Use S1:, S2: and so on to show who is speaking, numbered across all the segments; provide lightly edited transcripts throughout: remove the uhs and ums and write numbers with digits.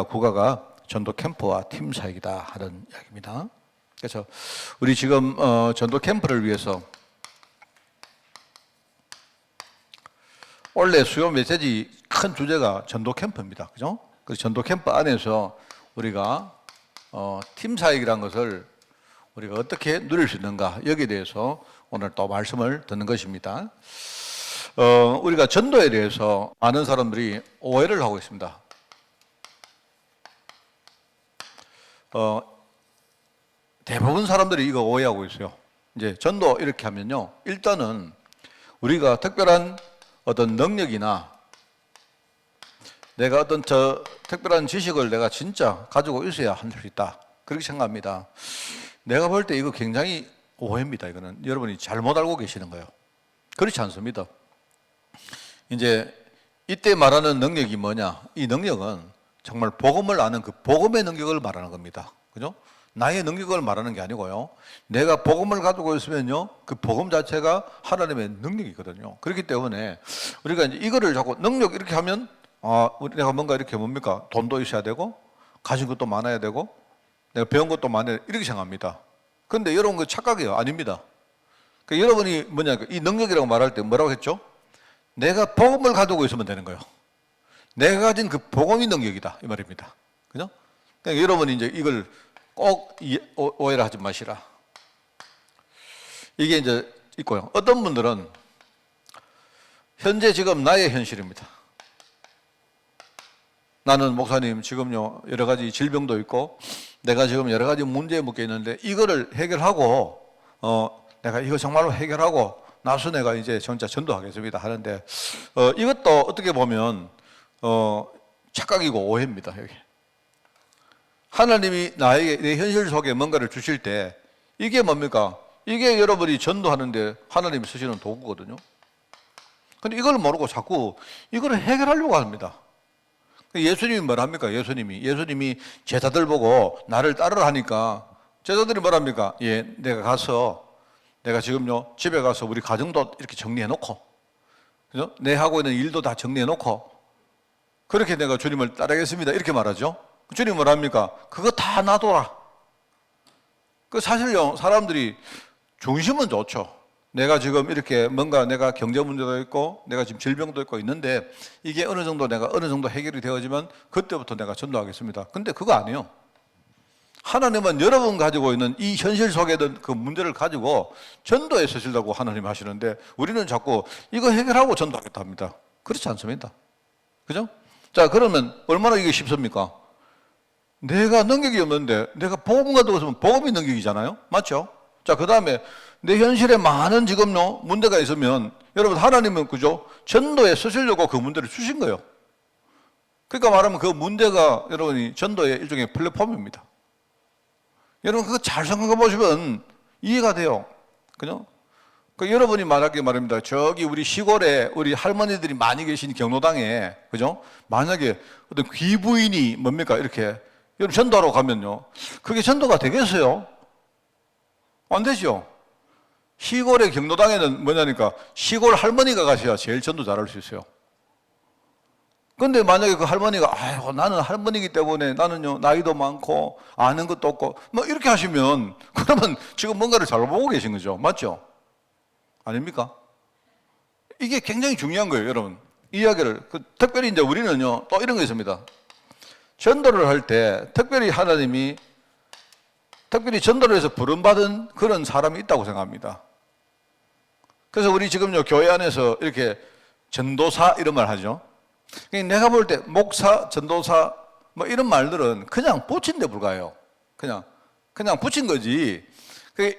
S1: 국가가 전도 캠프와 팀 사역이다 하는 이야기입니다. 그래서 우리 지금 전도 캠프를 위해서 원래 수요 메시지 큰 주제가 전도 캠프입니다. 그죠? 그 전도 캠프 안에서 우리가 팀 사역이라는 것을 우리가 어떻게 누릴 수 있는가, 여기에 대해서 오늘 또 말씀을 듣는 것입니다. 우리가 전도에 대해서 많은 사람들이 오해를 하고 있습니다. 대부분 사람들이 이거 오해하고 있어요. 이제 전도 이렇게 하면요, 일단은 우리가 특별한 어떤 능력이나 내가 어떤 특별한 지식을 내가 진짜 가지고 있어야 할 수 있다, 그렇게 생각합니다. 내가 볼 때 이거 굉장히 오해입니다. 이거는 여러분이 잘못 알고 계시는 거예요. 그렇지 않습니다. 이제 이때 말하는 능력이 뭐냐? 이 능력은 정말 복음을 아는 그 복음의 능력을 말하는 겁니다. 그죠? 나의 능력을 말하는 게 아니고요. 내가 복음을 가지고 있으면요, 그 복음 자체가 하나님의 능력이거든요. 그렇기 때문에 우리가 이제 이거를 자꾸 능력 이렇게 하면 내가 뭔가 이렇게 뭡니까? 돈도 있어야 되고, 가진 것도 많아야 되고, 내가 배운 것도 많아야 되고, 이렇게 생각합니다. 그런데 여러분 그 착각이에요. 아닙니다. 그러니까 여러분이 뭐냐, 이 능력이라고 말할 때 뭐라고 했죠? 내가 복음을 가지고 있으면 되는 거예요. 내가 가진 그 복음이 능력이다, 이 말입니다. 그죠? 그러니까 여러분이 이제 이걸 꼭 오해를 하지 마시라. 이게 이제 있고요. 어떤 분들은 현재 지금 나의 현실입니다. 나는 목사님 지금요 여러 가지 질병도 있고 내가 지금 여러 가지 문제에 묶여 있는데 이거를 해결하고 내가 이거 정말로 해결하고 나서 내가 이제 진짜 전도하겠습니다 하는데 이것도 어떻게 보면 착각이고 오해입니다. 여기 하나님이 나에게 내 현실 속에 뭔가를 주실 때 이게 뭡니까? 이게 여러분이 전도하는데 하나님이 쓰시는 도구거든요. 근데 이걸 모르고 자꾸 이걸 해결하려고 합니다. 예수님이 뭐랍니까? 예수님이 제자들 보고 나를 따르라 하니까 제자들이 뭐랍니까? 예, 내가 지금요 집에 가서 우리 가정도 이렇게 정리해 놓고, 그죠? 내 하고 있는 일도 다 정리해 놓고 그렇게 내가 주님을 따르겠습니다, 이렇게 말하죠. 주님 뭐랍니까? 그거 다 놔둬라. 그 사실요, 사람들이 중심은 좋죠. 내가 지금 이렇게 뭔가 내가 경제 문제도 있고 내가 지금 질병도 있고 있는데 이게 어느 정도 해결이 되어지면 그때부터 내가 전도하겠습니다. 근데 그거 아니에요. 하나님은 여러분 가지고 있는 이 현실 속에 든 그 문제를 가지고 전도에 쓰시려고 하나님 하시는데 우리는 자꾸 이거 해결하고 전도하겠다 합니다. 그렇지 않습니다. 그죠? 자, 그러면 얼마나 이게 쉽습니까? 내가 능력이 없는데 내가 복음 가지고 있으면 복음이 능력이잖아요. 맞죠? 자, 그 다음에 내 현실에 많은 지금요 문제가 있으면 여러분 하나님은 그죠? 전도에 쓰시려고 그 문제를 주신 거예요. 그러니까 말하면 그 문제가 여러분이 전도의 일종의 플랫폼입니다. 여러분 그거 잘 생각해 보시면 이해가 돼요. 그죠? 그 여러분이 말하기 말입니다. 저기 우리 시골에 우리 할머니들이 많이 계신 경로당에, 그죠? 만약에 어떤 귀부인이 뭡니까? 이렇게 여러분 전도하러 가면요, 그게 전도가 되겠어요? 안 되죠. 시골의 경로당에는 뭐냐니까 시골 할머니가 가셔야 제일 전도 잘할 수 있어요. 근데 만약에 그 할머니가 아이고 나는 할머니이기 때문에 나는요 나이도 많고 아는 것도 없고 뭐 이렇게 하시면 그러면 지금 뭔가를 잘못 보고 계신 거죠. 맞죠? 아닙니까? 이게 굉장히 중요한 거예요, 여러분. 이야기를 특별히 이제 우리는요 또 이런 거 있습니다. 전도를 할 때 특별히 하나님이 전도를 해서 부름받은 그런 사람이 있다고 생각합니다. 그래서 우리 지금요 교회 안에서 이렇게 전도사 이런 말 하죠. 내가 볼 때 목사, 전도사 뭐 이런 말들은 그냥 붙인 데 불과해요. 그냥 붙인 거지.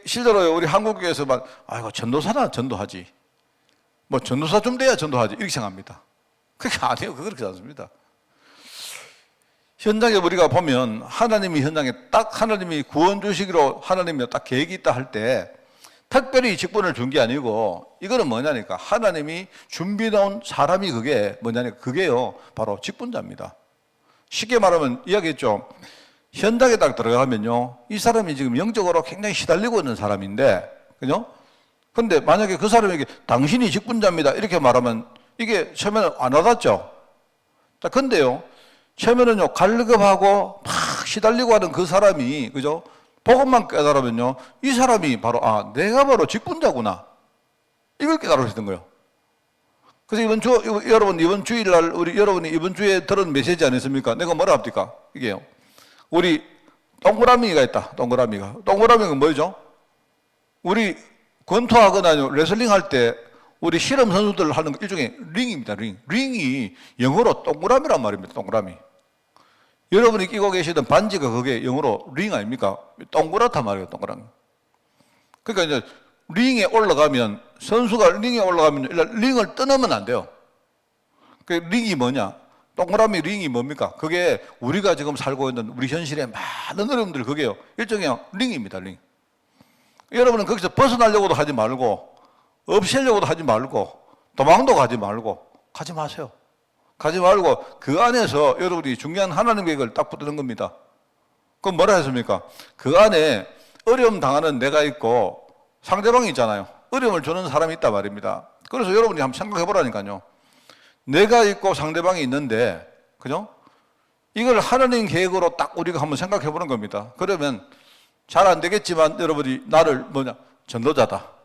S1: 실제로 우리 한국교회에서 막 아이고 전도사나 전도하지, 뭐 전도사 좀 돼야 전도하지, 이렇게 생각합니다. 그게 아니에요. 그렇게 않습니다. 현장에 우리가 보면 하나님이 현장에 딱 하나님이 구원 주시기로 하나님이 딱 계획이 있다 할 때 특별히 직분을 준 게 아니고 이거는 뭐냐니까 하나님이 준비해 놓은 사람이 그게 뭐냐니까 그게요 바로 직분자입니다. 쉽게 말하면 이야기했죠. 현장에 딱 들어가면요 이 사람이 지금 영적으로 굉장히 시달리고 있는 사람인데, 그죠? 근데 만약에 그 사람에게 당신이 직분자입니다 이렇게 말하면 이게 처음에는 안 와닿죠. 자, 근데요 처음에는요, 갈급하고 막 시달리고 하는 그 사람이, 그죠? 복음만 깨달으면요, 이 사람이 바로, 아, 내가 바로 직분자구나. 이걸 깨달으시던 거예요. 그래서 여러분, 이번 주일날, 여러분이 이번 주에 들은 메시지 아니습니까? 내가 뭐라 합니까? 이게요. 우리 동그라미가 있다, 동그라미가. 동그라미가 뭐죠? 우리 권투하거나 레슬링 할 때 우리 실험 선수들 하는 거 일종의 링입니다, 링. 링이 영어로 동그라미란 말입니다, 동그라미. 여러분이 끼고 계시던 반지가 그게 영어로 링 아닙니까? 동그랗단 말이에요, 동그라미. 그러니까 이제 링에 올라가면, 선수가 링에 올라가면 일단 링을 떠나면 안 돼요. 그 링이 뭐냐? 동그라미 링이 뭡니까? 그게 우리가 지금 살고 있는 우리 현실의 많은 어려움들, 그게요, 일종의 링입니다, 링. 여러분은 거기서 벗어나려고도 하지 말고, 없애려고도 하지 말고, 도망도 가지 말고, 가지 마세요. 가지 말고 그 안에서 여러분이 중요한 하나님 계획을 딱 붙드는 겁니다. 그럼 뭐라 했습니까? 그 안에 어려움 당하는 내가 있고 상대방이 있잖아요. 어려움을 주는 사람이 있단 말입니다. 그래서 여러분이 한번 생각해 보라니까요. 내가 있고 상대방이 있는데, 그죠? 이걸 하나님 계획으로 딱 우리가 한번 생각해 보는 겁니다. 그러면 잘 안 되겠지만 여러분이 나를 전도자다.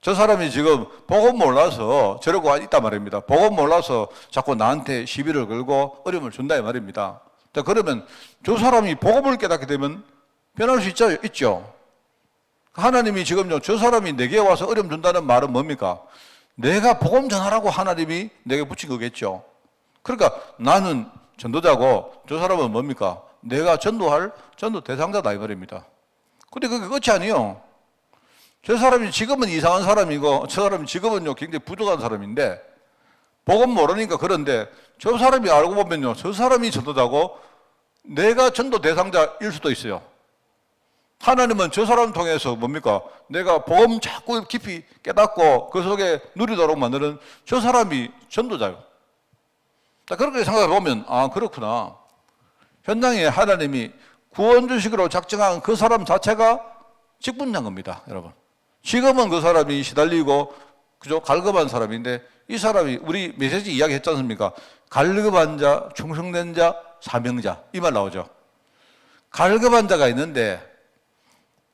S1: 저 사람이 지금 복음 몰라서 저러고 있단 말입니다. 복음 몰라서 자꾸 나한테 시비를 걸고 어려움을 준다 이 말입니다. 자, 그러면 저 사람이 복음을 깨닫게 되면 변할 수 있죠. 하나님이 지금요, 저 사람이 내게 와서 어려움 준다는 말은 뭡니까? 내가 복음 전하라고 하나님이 내게 붙인 거겠죠. 그러니까 나는 전도자고 저 사람은 뭡니까? 내가 전도할 전도 대상자다 이 말입니다. 근데 그게 끝이 아니에요. 저 사람이 지금은 이상한 사람이고 저 사람이 지금은요 굉장히 부족한 사람인데 복음 모르니까 그런데 저 사람이 알고 보면요, 저 사람이 전도자고 내가 전도 대상자일 수도 있어요. 하나님은 저 사람을 통해서 뭡니까? 내가 복음 자꾸 깊이 깨닫고 그 속에 누리도록 만드는 저 사람이 전도자요. 그렇게 생각해 보면, 아, 그렇구나. 현장에 하나님이 구원 주식으로 작정한 그 사람 자체가 직분자인 겁니다, 여러분. 지금은 그 사람이 시달리고, 그죠? 갈급한 사람인데, 이 사람이, 우리 메시지 이야기 했지 않습니까? 갈급한 자, 충성된 자, 사명자. 이 말 나오죠. 갈급한 자가 있는데,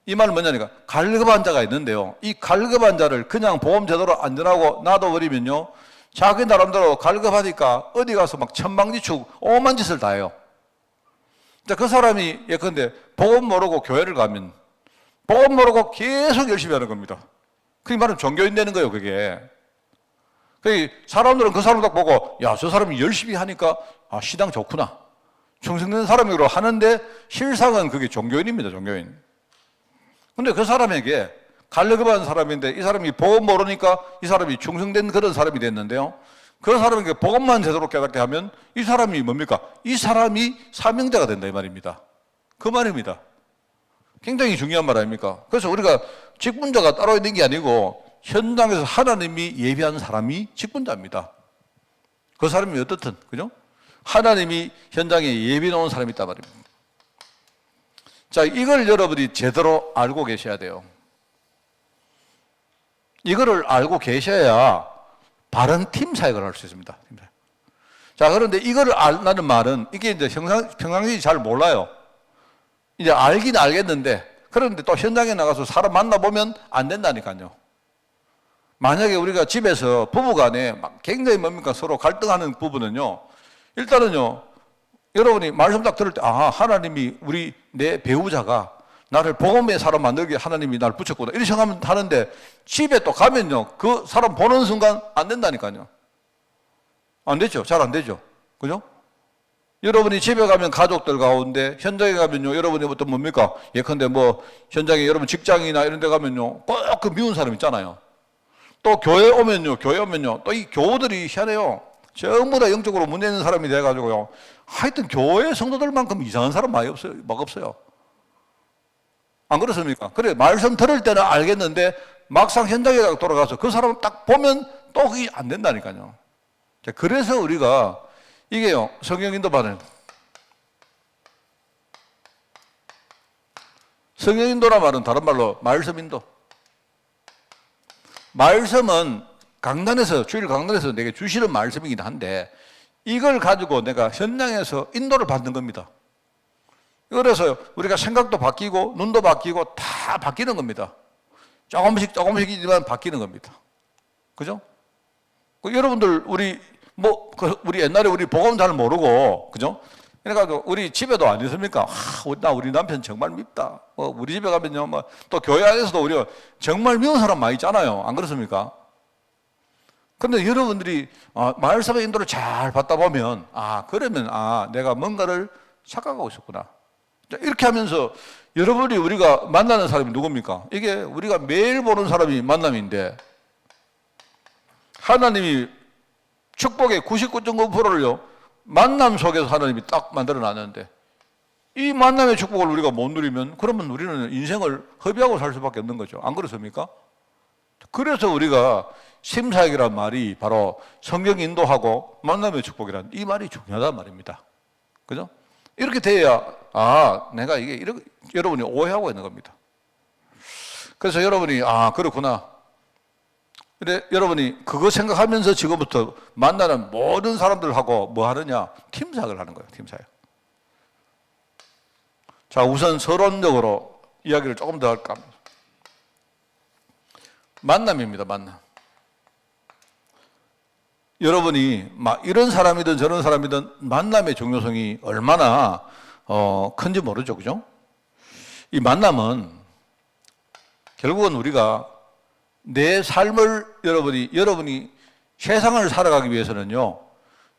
S1: 이 말은 뭐냐니까? 갈급한 자가 있는데요. 이 갈급한 자를 그냥 보험 제도로 안전하고 놔둬버리면요, 자기 나름대로 갈급하니까 어디 가서 막 천방지축, 오만 짓을 다 해요. 자, 그 사람이 예컨대 복음 모르고 교회를 가면 복음 모르고 계속 열심히 하는 겁니다. 그게 말은 종교인 되는 거예요, 그게. 사람들은 그 사람 딱 보고, 야, 저 사람이 열심히 하니까, 아, 시당 좋구나. 충성된 사람으로 하는데, 실상은 그게 종교인입니다, 종교인. 근데 그 사람에게 갈급한 사람인데, 이 사람이 복음 모르니까 이 사람이 충성된 그런 사람이 됐는데요. 그 사람에게 복음만 제대로 깨닫게 하면, 이 사람이 뭡니까? 이 사람이 사명자가 된다, 이 말입니다. 그 말입니다. 굉장히 중요한 말 아닙니까? 그래서 우리가 직분자가 따로 있는 게 아니고 현장에서 하나님이 예비한 사람이 직분자입니다. 그 사람이 어떻든, 그죠? 하나님이 현장에 예비 놓은 사람이 있단 말입니다. 자, 이걸 여러분이 제대로 알고 계셔야 돼요. 이거를 알고 계셔야 바른 팀 사역을 할 수 있습니다. 자, 그런데 이거를 안다는 말은 이게 이제 평상시 잘 몰라요. 이제 알긴 알겠는데, 그런데 또 현장에 나가서 사람 만나보면 안 된다니까요. 만약에 우리가 집에서 부부간에 막 굉장히 뭡니까? 서로 갈등하는 부분은요, 일단은요, 여러분이 말씀 딱 들을 때, 아, 하나님이 내 배우자가 나를 복음의 사람 만들게 하나님이 나를 붙였구나. 이렇게 생각하면 하는데, 집에 또 가면요, 그 사람 보는 순간 안 된다니까요. 안 되죠. 잘 안 되죠. 그죠? 여러분이 집에 가면 가족들 가운데, 현장에 가면요, 여러분이 어떤 뭡니까? 예컨대 현장에 여러분 직장이나 이런 데 가면요, 꼭 그 미운 사람 있잖아요. 또 교회 오면요, 또 이 교우들이 희한해요. 전부 다 영적으로 문제 있는 사람이 돼가지고요. 하여튼 교회 성도들만큼 이상한 사람 많이 없어요. 막 없어요. 안 그렇습니까? 그래, 말씀 들을 때는 알겠는데, 막상 현장에 돌아가서 그 사람을 딱 보면 또 그게 안 된다니까요. 자, 그래서 우리가 이게요, 성경 인도받은. 성경 인도란 말은 다른 말로 말씀 인도. 말씀은 주일 강단에서 내게 주시는 말씀이긴 한데, 이걸 가지고 내가 현장에서 인도를 받는 겁니다. 그래서 우리가 생각도 바뀌고 눈도 바뀌고 다 바뀌는 겁니다. 조금씩이지만 바뀌는 겁니다. 그죠? 여러분들 우리 옛날에 우리 복음 잘 모르고 그죠? 그러니까 우리 집에도 안 있습니까? 나 우리 남편 정말 밉다. 우리 집에 가면요, 또 교회 안에서도 우리가 정말 미운 사람 많이 있잖아요. 안 그렇습니까? 근데 여러분들이 말씀의 인도를 잘 받다 보면 그러면 내가 뭔가를 착각하고 있었구나. 이렇게 하면서 여러분이 우리가 만나는 사람이 누굽니까? 이게 우리가 매일 보는 사람이 만남인데 하나님이 축복의 99.9%를요 만남 속에서 하나님이 딱 만들어 놨는데 이 만남의 축복을 우리가 못 누리면 그러면 우리는 인생을 허비하고 살 수밖에 없는 거죠. 안 그렇습니까? 그래서 우리가 심사역이란 말이 바로 성경 인도하고 만남의 축복이란 이 말이 중요하단 말입니다. 그죠? 이렇게 돼야 내가 이게 여러분이 오해하고 있는 겁니다. 그래서 여러분이 그렇구나. 근데 여러분이 그거 생각하면서 지금부터 만나는 모든 사람들하고 뭐 하느냐? 팀사역을 하는 거예요. 팀사역. 자, 우선 서론적으로 이야기를 조금 더 할까 합니다. 만남입니다. 만남. 여러분이 이런 사람이든 저런 사람이든 만남의 중요성이 얼마나 큰지 모르죠. 그죠? 이 만남은 결국은 우리가 내 삶을 여러분이 세상을 살아가기 위해서는요,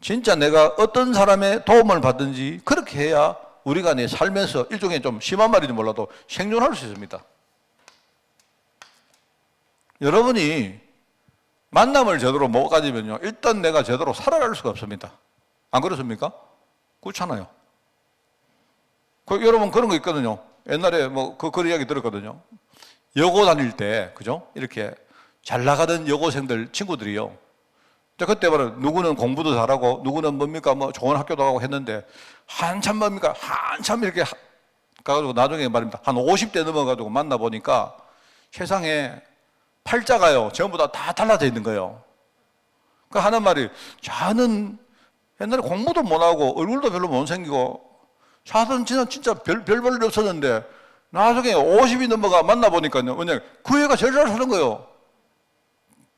S1: 진짜 내가 어떤 사람의 도움을 받든지 그렇게 해야 우리가 내 삶에서 일종의 좀 심한 말인지 몰라도 생존할 수 있습니다. 여러분이 만남을 제대로 못 가지면요, 일단 내가 제대로 살아갈 수가 없습니다. 안 그렇습니까? 그렇잖아요. 여러분 그런 거 있거든요. 옛날에 그런 이야기 들었거든요. 여고 다닐 때, 그죠? 이렇게 잘 나가던 여고생들 친구들이요. 그때 바로 누구는 공부도 잘하고, 누구는 좋은 학교도 가고 했는데, 한참 이렇게 가가지고 나중에 말입니다. 한 50대 넘어가지고 만나보니까 세상에 팔자가요, 전부 다 달라져 있는 거예요. 그 하는 말이, 자는 옛날에 공부도 못하고, 얼굴도 별로 못 생기고, 자는 진짜 별 볼일 없었는데, 나중에 50이 넘어가 만나보니까요, 왜냐면 그 애가 제일 잘 사는 거예요.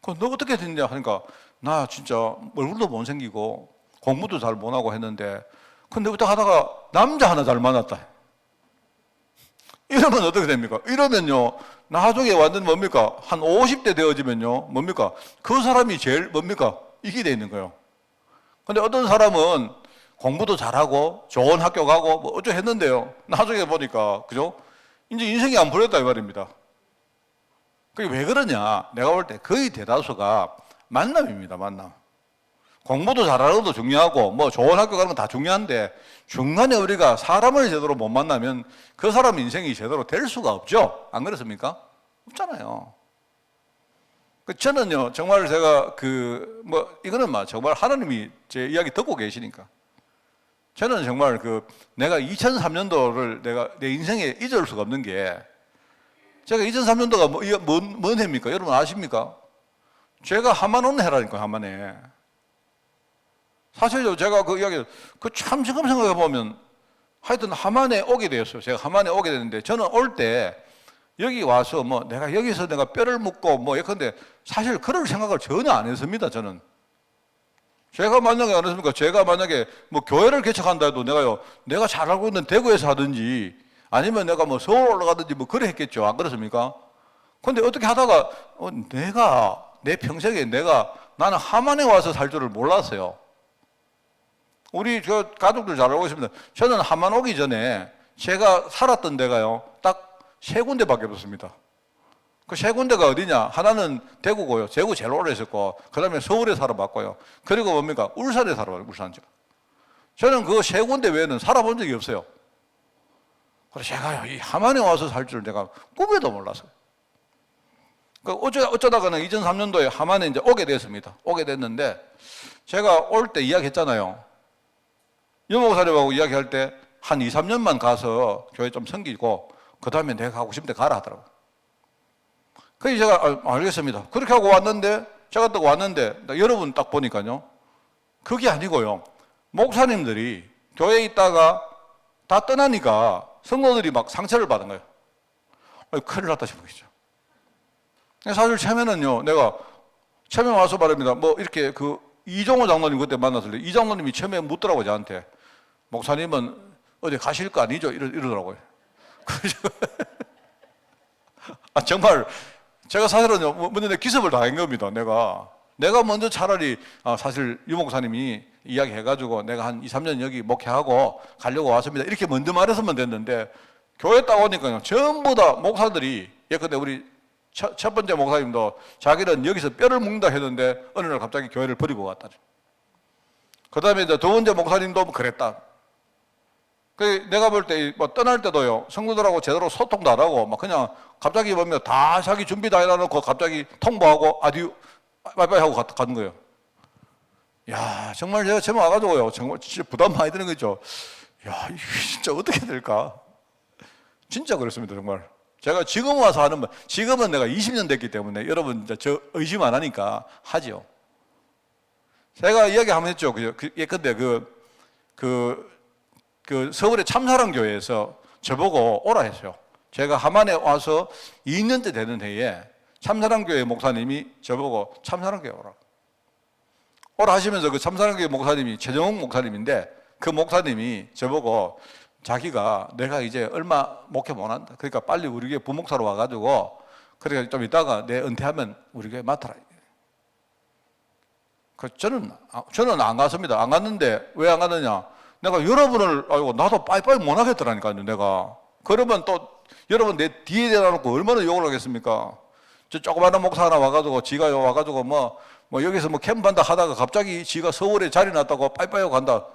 S1: 너 어떻게 됐냐 하니까, 나 진짜 얼굴도 못 생기고 공부도 잘 못하고 했는데 근데 그때 하다가 남자 하나 잘 만났다. 이러면 어떻게 됩니까? 이러면요, 나중에 완전 한 50대 되어지면요, 그 사람이 제일 이게 돼 있는 거예요. 근데 어떤 사람은 공부도 잘하고 좋은 학교 가고 어쩌고 했는데요, 나중에 보니까, 그죠? 이제 인생이 안 풀렸다 이 말입니다. 그게 왜 그러냐? 내가 볼 때 거의 대다수가 만남입니다. 만남. 공부도 잘하는 것도 중요하고 좋은 학교 가는 건 다 중요한데 중간에 우리가 사람을 제대로 못 만나면 그 사람 인생이 제대로 될 수가 없죠. 안 그렇습니까? 없잖아요. 저는요, 정말 제가 이거는 정말 하나님이 제 이야기 듣고 계시니까 저는 정말 내가 2003년도를 내가 내 인생에 잊을 수가 없는 게, 제가 2003년도가 뭔 해입니까? 여러분 아십니까? 제가 하만 해라니까요, 하만에. 사실 제가 그 이야기, 참 지금 생각해보면 하여튼 하만에 오게 되었어요. 제가 하만에 오게 됐는데, 저는 올 때 여기 와서 내가 여기서 내가 뼈를 묻고 예컨대 사실 그럴 생각을 전혀 안 했습니다, 저는. 제가 만약에 안 했습니까? 제가 만약에 교회를 개척한다 해도 내가 잘 알고 있는 대구에서 하든지 아니면 내가 서울 올라가든지 그래 했겠죠. 안 그렇습니까? 근데 어떻게 하다가 내 평생에 나는 하만에 와서 살 줄을 몰랐어요. 우리 가족들 잘 알고 있습니다. 저는 하만 오기 전에 제가 살았던 데가요, 딱 3군데밖에 없었습니다. 그 3군데가 어디냐? 하나는 대구고요. 대구 제일 오래 있었고, 그 다음에 서울에 살아봤고요. 그리고 울산에 살아봤어요. 울산. 저는 그 3군데 외에는 살아본 적이 없어요. 그래서 제가 이 하만에 와서 살 줄 내가 꿈에도 몰랐어요. 어쩌다가는 2003년도에 하만에 이제 오게 됐습니다. 오게 됐는데, 제가 올 때 이야기했잖아요. 유목사님하고 이야기할 때 한 2, 3년만 가서 교회 좀 섬기고, 그 다음에 내가 가고 싶은데 가라 하더라고요. 그래서 제가 알겠습니다. 그렇게 하고 왔는데, 제가 딱 왔는데, 여러분 딱 보니까요, 그게 아니고요, 목사님들이 교회에 있다가 다 떠나니까 성도들이 막 상처를 받은 거예요. 큰일 났다 싶었겠죠. 사실 처음에는요, 내가 처음에 와서 말합니다. 뭐 이렇게 그 이종호 장로님 그때 만났을 때 이 장로님이 처음에 묻더라고요, 저한테. 목사님은 어디 가실 거 아니죠? 이러더라고요. 정말 제가 사실은요, 먼저 내 기습을 당한 겁니다. 내가 먼저 차라리 사실 유 목사님이 이야기해가지고 내가 한 2, 3년 여기 목회하고 가려고 왔습니다. 이렇게 먼저 말했으면 됐는데 교회 딱 오니까요, 전부 다 목사들이 예컨대 우리 첫 번째 목사님도 자기는 여기서 뼈를 묵는다 했는데 어느 날 갑자기 교회를 버리고 갔다. 그 다음에 이제 두 번째 목사님도 그랬다. 내가 볼 때 뭐 떠날 때도요, 성도들하고 제대로 소통도 안 하고 막 그냥 갑자기 보면 다 자기 준비 다 해놔놓고 갑자기 통보하고 아디오 빠이빠이 하고 가는 거예요. 야, 정말 제가 처음 와가지고요, 정말 진짜 부담 많이 드는 거죠. 야, 이게 진짜 어떻게 될까? 진짜 그렇습니다, 정말. 제가 지금 와서 하는 말, 지금은 내가 20년 됐기 때문에 여러분 저 의심 안 하니까 하죠. 제가 이야기 한번 했죠. 예컨대 서울의 참사랑교회에서 저보고 오라 했어요. 제가 하만에 와서 2년째 되는 해에 참사랑교회 목사님이 저보고 참사랑교회 오라 하시면서 그 참사랑교회 목사님이 최정욱 목사님인데 그 목사님이 저보고 자기가 내가 이제 얼마 목회 못 한다. 그러니까 빨리 우리 교회 부목사로 와가지고 그러니까 좀 이따가 내 은퇴하면 우리 교회 맡아라. 저는 안 갔습니다. 안 갔는데 왜 안 갔느냐? 내가 여러분을 알고 나도 빠이빠이 못 하겠더라니까요. 내가 그러면 또 여러분 내 뒤에 대놔놓고 얼마나 욕을 하겠습니까? 저 조그마한 목사 하나 와가지고 지가 와가지고 뭐 여기서 뭐 캠프한다 하다가 갑자기 지가 서울에 자리 났다고 빠이빠이 하고 간다.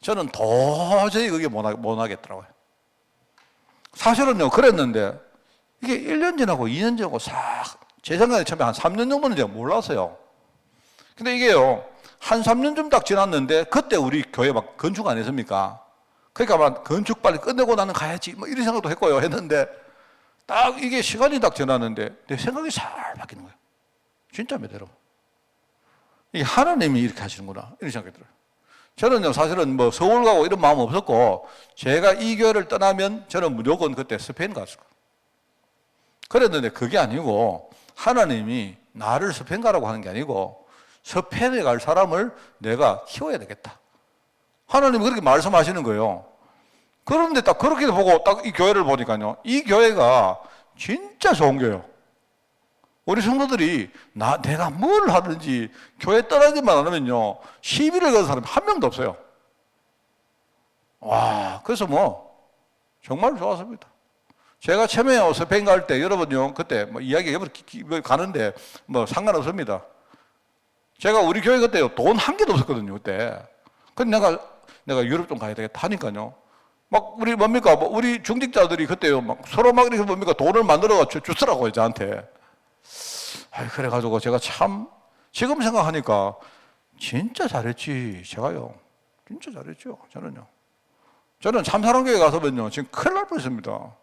S1: 저는 도저히 그게 못 하겠더라고요. 사실은요, 그랬는데 이게 1년 지나고 2년 지나고 제 생각에 처음에 한 3년 정도는 제가 몰랐어요. 근데 이게요, 한 3년쯤 딱 지났는데 그때 우리 교회 막 건축 안 했습니까? 그러니까 막 건축 빨리 끝내고 나는 가야지 뭐 이런 생각도 했고요. 했는데 딱 이게 시간이 딱 지났는데 내 생각이 잘 바뀌는 거예요. 진짜입니다, 여러분. 이게 하나님이 이렇게 하시는구나 이런 생각이 들어요. 저는요, 사실은 뭐 서울 가고 이런 마음 없었고 제가 이 교회를 떠나면 저는 무조건 그때 스페인 갔을 거예요. 그랬는데 그게 아니고 하나님이 나를 스페인 가라고 하는 게 아니고 스페인에 갈 사람을 내가 키워야 되겠다. 하나님이 그렇게 말씀하시는 거예요. 그런데 딱 그렇게 보고 딱 이 교회를 보니까요, 이 교회가 진짜 좋은 교회예요. 우리 성도들이 내가 뭘 하든지 교회 떠나기만 안 하면요, 시비를 거는 사람이 한 명도 없어요. 와, 그래서 뭐 정말 좋았습니다. 제가 처음에 스페인 갈 때 여러분요, 그때 뭐 이야기 가는데 뭐 상관없습니다. 제가 우리 교회 그때 돈 한 개도 없었거든요, 그때. 근데 내가 유럽 좀 가야 되겠다 하니까요, 막 우리 뭡니까, 우리 중직자들이 그때요, 막 서로 막 이렇게 뭡니까, 돈을 만들어 주더라고요, 저한테. 그래가지고 제가 참 지금 생각하니까 진짜 잘했지. 제가요, 진짜 잘했죠. 저는 참사랑교회 가서면요, 지금 큰일 날 뻔했습니다.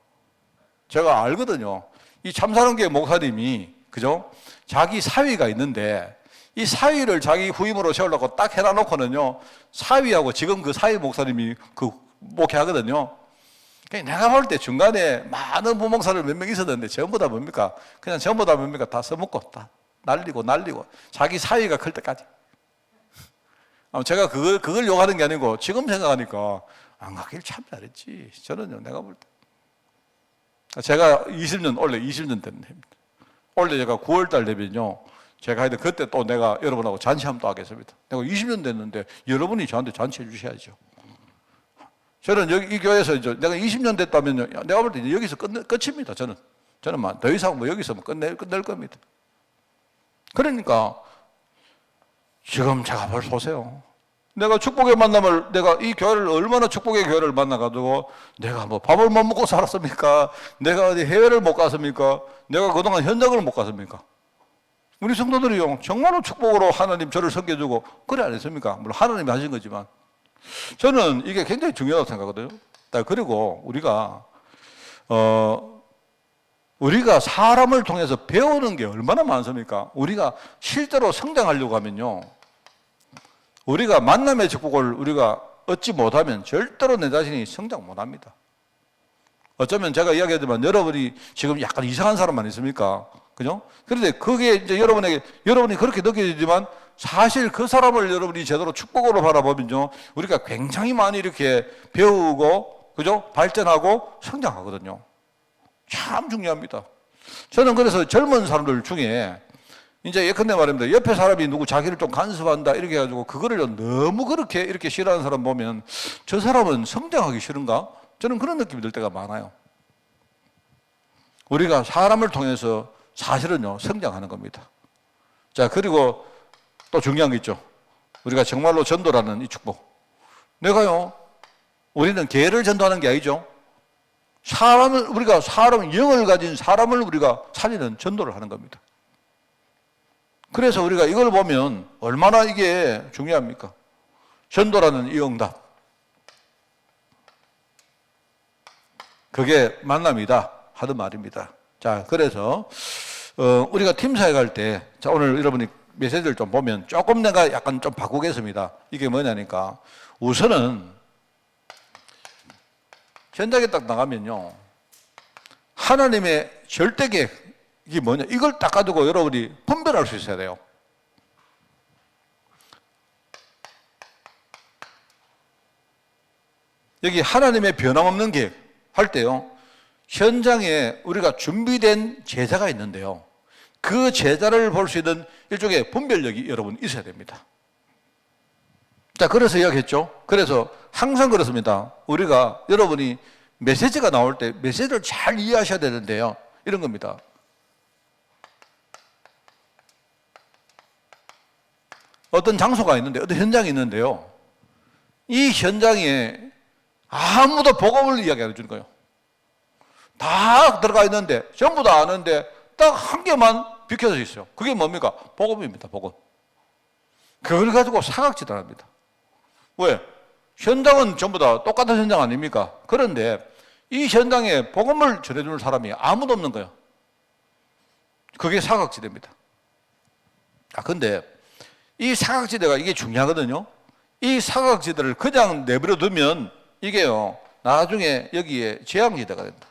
S1: 제가 알거든요. 이 참사랑교회 목사님이 그죠? 자기 사위가 있는데 이 사위를 자기 후임으로 세우려고 딱 해놔놓고는요, 사위하고 지금 그 사위 목사님이 그 목회하거든요. 내가 볼 때 중간에 많은 부목사를 몇 명 있었는데 전부 다 뭡니까? 그냥 전부 다 뭡니까? 다 써먹고 다 날리고 자기 사위가 클 때까지. 제가 그걸 욕하는 게 아니고 지금 생각하니까 안 가길 참 잘했지. 저는요, 내가 볼 때. 제가 원래 20년 됐네. 원래 제가 9월달 되면요, 제가 하여튼 그때 또 내가 여러분하고 잔치 한번 또 하겠습니다. 내가 20년 됐는데 여러분이 저한테 잔치해 주셔야죠. 저는 여기 이 교회에서 이제 내가 20년 됐다면요, 내가 볼 때 이제 여기서 끝입니다. 저는 더 이상 뭐 여기서 뭐 끝낼 겁니다. 그러니까 지금 제가 보세요. 내가 축복의 만남을, 내가 이 교회를 얼마나 축복의 교회를 만나가지고 내가 뭐 밥을 못 먹고 살았습니까? 내가 어디 해외를 못 갔습니까? 내가 그동안 현장을 못 갔습니까? 우리 성도들이요, 정말로 축복으로 하나님 저를 섬겨주고 그래 안 했습니까? 물론 하나님이 하신 거지만 저는 이게 굉장히 중요하다고 생각하거든요. 그리고 우리가 사람을 통해서 배우는 게 얼마나 많습니까? 우리가 실제로 성장하려고 하면요, 우리가 만남의 축복을 우리가 얻지 못하면 절대로 내 자신이 성장 못합니다. 어쩌면 제가 이야기하지만 여러분이 지금 약간 이상한 사람만 있습니까? 그죠? 그런데 그게 이제 여러분이 그렇게 느껴지지만 사실 그 사람을 여러분이 제대로 축복으로 바라보면요, 우리가 굉장히 많이 이렇게 배우고, 그죠? 발전하고 성장하거든요. 참 중요합니다. 저는 그래서 젊은 사람들 중에 이제 예컨대 말입니다. 옆에 사람이 누구 자기를 좀 간섭한다 이렇게 해가지고 그거를 너무 그렇게 이렇게 싫어하는 사람 보면 저 사람은 성장하기 싫은가? 저는 그런 느낌이 들 때가 많아요. 우리가 사람을 통해서 사실은요, 성장하는 겁니다. 자, 그리고 또 중요한 게 있죠. 우리가 정말로 전도라는 이 축복. 우리는 개를 전도하는 게 아니죠. 우리가 영을 가진 사람을 우리가 살리는 전도를 하는 겁니다. 그래서 우리가 이걸 보면 얼마나 이게 중요합니까? 전도라는 이 응답. 그게 만남이다 하던 말입니다. 자, 그래서 우리가 팀사에 갈 때, 자, 오늘 여러분이 메시지를 좀 보면 조금 내가 약간 좀 바꾸겠습니다. 이게 뭐냐니까, 우선은 현장에 딱 나가면요, 하나님의 절대 계획이 뭐냐, 이걸 딱 가지고 여러분이 분별할 수 있어야 돼요. 여기 하나님의 변함없는 계획 할 때요, 현장에 우리가 준비된 제자가 있는데요, 그 제자를 볼 수 있는 일종의 분별력이 여러분 있어야 됩니다. 자, 그래서 이야기했죠. 그래서 항상 그렇습니다. 우리가 여러분이 메시지가 나올 때 메시지를 잘 이해하셔야 되는데요, 이런 겁니다. 어떤 장소가 있는데, 어떤 현장이 있는데요, 이 현장에 아무도 복음을 이야기 안 해주는 거예요. 다 들어가 있는데, 전부 다 아는데 딱 한 개만 비켜져 있어요. 그게 뭡니까? 복음입니다. 복음. 그걸 가지고 사각지대합니다. 왜? 현장은 전부 다 똑같은 현장 아닙니까? 그런데 이 현장에 복음을 전해주는 사람이 아무도 없는 거예요. 그게 사각지대입니다. 근데 이 사각지대가 이게 중요하거든요. 이 사각지대를 그냥 내버려 두면 이게요, 나중에 여기에 재앙지대가 된다.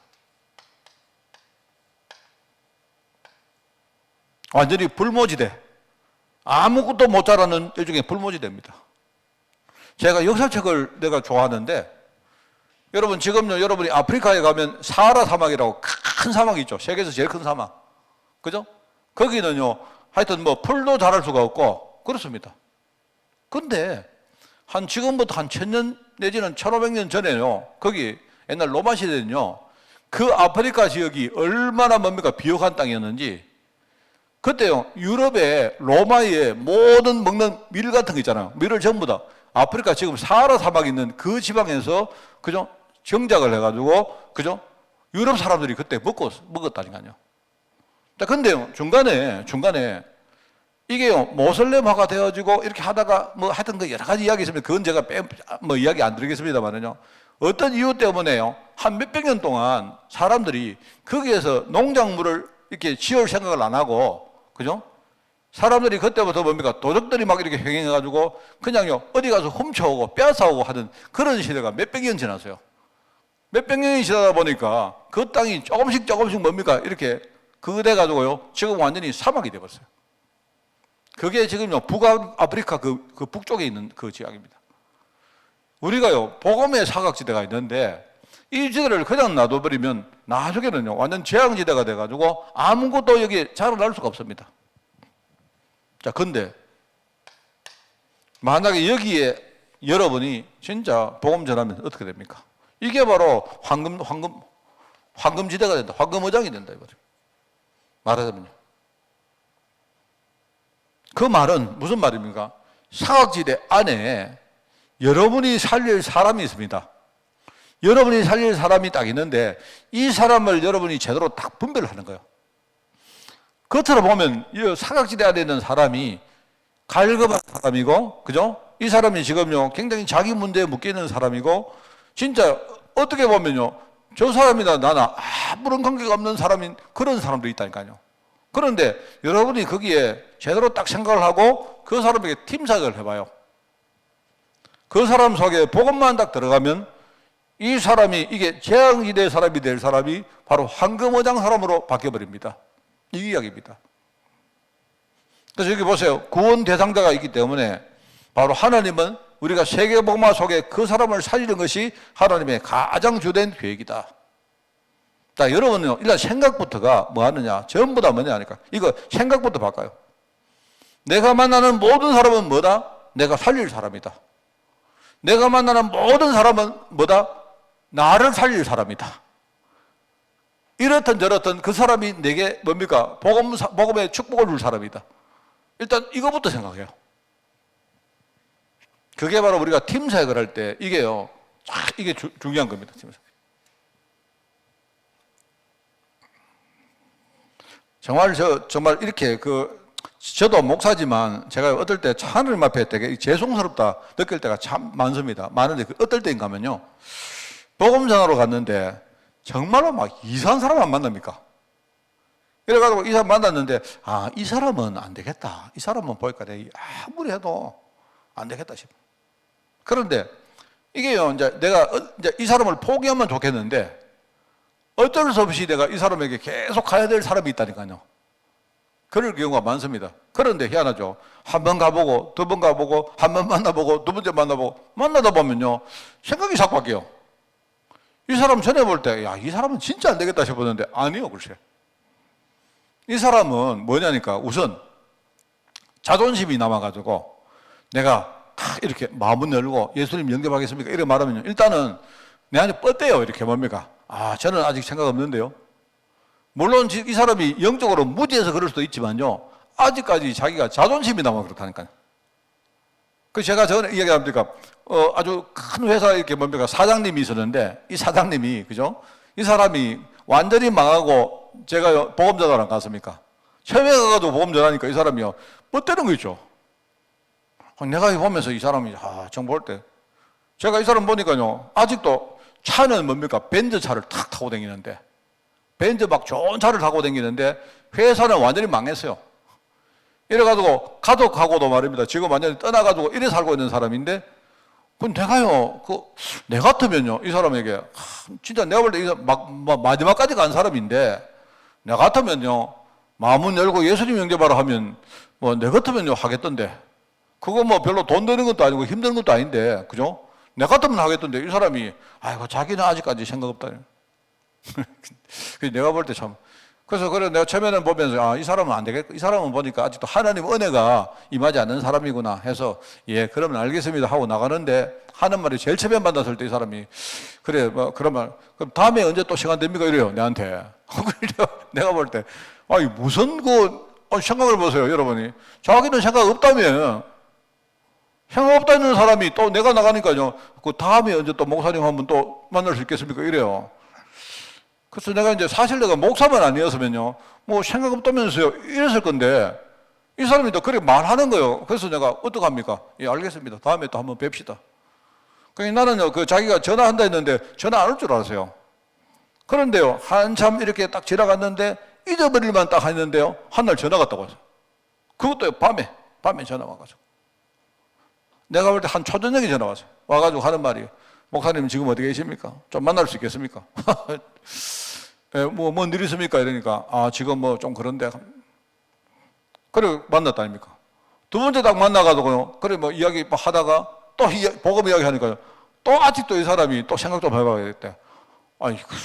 S1: 완전히 불모지대, 아무것도 못 자라는 일종의 불모지대입니다. 제가 역사책을 내가 좋아하는데, 여러분 지금요, 여러분이 아프리카에 가면 사하라 사막이라고 큰 사막이 있죠. 세계에서 제일 큰 사막, 그죠? 거기는요, 하여튼 뭐 풀도 자랄 수가 없고 그렇습니다. 근데 지금부터 한 1000년 내지는 1500년 전에요, 거기 옛날 로마 시대는요, 그 아프리카 지역이 얼마나 뭡니까? 비옥한 땅이었는지, 그때요, 유럽의 로마의 모든 먹는 밀 같은 거 있잖아요. 밀을 전부 다 아프리카 지금 사하라 사막이 있는 그 지방에서, 그죠? 정작을 해가지고, 그죠? 유럽 사람들이 그때 먹었다니까요. 자, 근데요, 중간에 이게요, 모슬렘화가 되어지고 이렇게 하다가 뭐 하여튼 그 여러 가지 이야기 있으면 그건 제가 이야기 안 드리겠습니다만은요, 어떤 이유 때문에요, 한 몇백 년 동안 사람들이 거기에서 농작물을 이렇게 지을 생각을 안 하고, 그죠? 사람들이 그때부터 뭡니까? 도적들이 막 이렇게 행해가지고 그냥요, 어디 가서 훔쳐오고 빼앗아오고 하는 그런 시대가 몇백 년 지났어요. 몇백 년이 지나다 보니까 그 땅이 조금씩 뭡니까? 이렇게 그거 돼가지고요, 지금 완전히 사막이 돼버렸어요. 그게 지금요, 북아프리카 그 북쪽에 있는 그 지역입니다. 우리가요, 복음의 사각지대가 있는데, 이 지대를 그냥 놔둬버리면 나중에는요, 완전 재앙지대가 돼가지고 아무것도 여기에 자라날 수가 없습니다. 자, 근데 만약에 여기에 여러분이 진짜 복음 전하면 어떻게 됩니까? 이게 바로 황금지대가 된다. 황금어장이 된다. 말하자면요. 그 말은 무슨 말입니까? 사각지대 안에 여러분이 살릴 사람이 있습니다. 여러분이 살릴 사람이 딱 있는데, 이 사람을 여러분이 제대로 딱 분별하는 거예요. 겉으로 보면 이 사각지대 안에 있는 사람이 갈급한 사람이고, 그죠? 이 사람이 지금요, 굉장히 자기 문제에 묶여있는 사람이고, 진짜 어떻게 보면요, 저 사람이나 나나 아무런 관계가 없는 사람인 그런 사람도 있다니까요. 그런데 여러분이 거기에 제대로 딱 생각을 하고 그 사람에게 팀 사역을 해봐요. 그 사람 속에 복음만 딱 들어가면 이 사람이 이게 재앙지대 사람이 될 사람이 바로 황금어장 사람으로 바뀌어버립니다. 이 이야기입니다. 그래서 여기 보세요. 구원 대상자가 있기 때문에 바로 하나님은 우리가 세계복음화 속에 그 사람을 살리는 것이 하나님의 가장 주된 계획이다. 자, 여러분은 일단 생각부터가 뭐 하느냐? 전부 다 뭐냐 하니까 이거 생각부터 바꿔요. 내가 만나는 모든 사람은 뭐다? 내가 살릴 사람이다. 내가 만나는 모든 사람은 뭐다? 나를 살릴 사람이다. 이렇든 저렇든 그 사람이 내게 뭡니까? 복음의 축복을 줄 사람이다. 일단 이거부터 생각해요. 그게 바로 우리가 팀 사역을 할 때 이게요. 이게 중요한 겁니다. 팀 사역. 정말 이렇게 저도 목사지만 제가 어떨 때 하나님 앞에 되게 죄송스럽다 느낄 때가 참 많습니다. 많은데 어떨 때인가 하면요. 복음 전하러 갔는데 정말로 막 이상한 사람 안 만납니까? 이래가지고 이 사람 만났는데 이 사람은 안 되겠다. 이 사람은 보니까 내가 아무리 해도 안 되겠다 싶어. 그런데 이게요. 내가 이 사람을 포기하면 좋겠는데 어쩔 수 없이 내가 이 사람에게 계속 가야 될 사람이 있다니까요. 그럴 경우가 많습니다. 그런데 희한하죠. 한 번 가보고, 두 번 가보고, 한 번 만나보고, 두 번째 만나보고, 만나다 보면요. 생각이 싹 바뀌어요. 이 사람 전에 볼 때, 이 사람은 진짜 안 되겠다 싶었는데, 아니요, 글쎄. 이 사람은 뭐냐니까, 우선, 자존심이 남아가지고, 내가 이렇게 마음을 열고, 예수님 영접하겠습니까? 이렇게 말하면요. 일단은, 내한테 뻗대요. 이렇게 뭡니까? 저는 아직 생각 없는데요. 물론 이 사람이 영적으로 무지해서 그럴 수도 있지만요. 아직까지 자기가 자존심이 남아 그렇다니까요. 그 제가 전에 이야기합니까? 아주 큰 회사 이렇게 뭡니까? 사장님이 있었는데 이 사장님이 그죠? 이 사람이 완전히 망하고 제가 보험 전화를 안 갔습니까? 처음에 가가지고 보험 전화니까 이 사람이요. 뻗대는 거 있죠. 내가 보면서 이 사람이 정보 볼 때 제가 이 사람 보니까요. 아직도 차는 뭡니까? 벤츠 차를 탁 타고 다니는데 벤츠 막 좋은 차를 타고 다니는데 회사는 완전히 망했어요. 이래가지고 가족하고도 말입니다. 지금 완전히 떠나가지고 이래 살고 있는 사람인데 내가요, 내 같으면요, 이 사람에게 진짜 내가 볼 때 마지막까지 간 사람인데 내 같으면요, 마음은 열고 예수님 영접하라 하면 내 같으면요 하겠던데 그거 별로 돈 드는 것도 아니고 힘든 것도 아닌데 그죠? 내 같으면 하겠던데 이 사람이 자기는 아직까지 생각 없다. 내가 볼 때 참. 그래서 내가 처음에는 보면서 이 사람은 안 되겠고 이 사람은 보니까 아직도 하나님 은혜가 임하지 않는 사람이구나 해서 그러면 알겠습니다 하고 나가는데 하는 말이 제일 처음에 만났을 때 이 사람이 그래 그러면 그럼 다음에 언제 또 시간 됩니까 이래요 내한테. 내가 볼 때 무슨 생각을 보세요 여러분이. 자기는 생각 없다며. 생각 없다는 사람이 또 내가 나가니까요 그 다음에 언제 또 목사님 한번 또 만날 수 있겠습니까 이래요. 그래서 내가 사실 내가 목사만 아니었으면요, 생각 없다면서요, 이랬을 건데, 이 사람이 또 그렇게 말하는 거예요. 그래서 내가 어떡합니까? 알겠습니다. 다음에 또 한번 뵙시다. 그러니까 나는요, 자기가 전화한다 했는데, 전화 안 올 줄 알았어요. 그런데요, 한참 이렇게 딱 지나갔는데, 잊어버릴만 딱 했는데요, 한날 전화가 왔다고 해서. 그것도 밤에 전화 와가지고. 내가 볼 때 한 초저녁에 전화 왔어요. 와가지고 하는 말이, 목사님 지금 어디 계십니까? 좀 만날 수 있겠습니까? 뭔 일 있습니까? 이러니까 지금 좀 그런데 그래 만났다 아닙니까? 두 번째 딱 만나가지고 그래 이야기 하다가 또 복음 이야기 하니까요 또 아직도 이 사람이 또 생각 좀 해봐야겠대.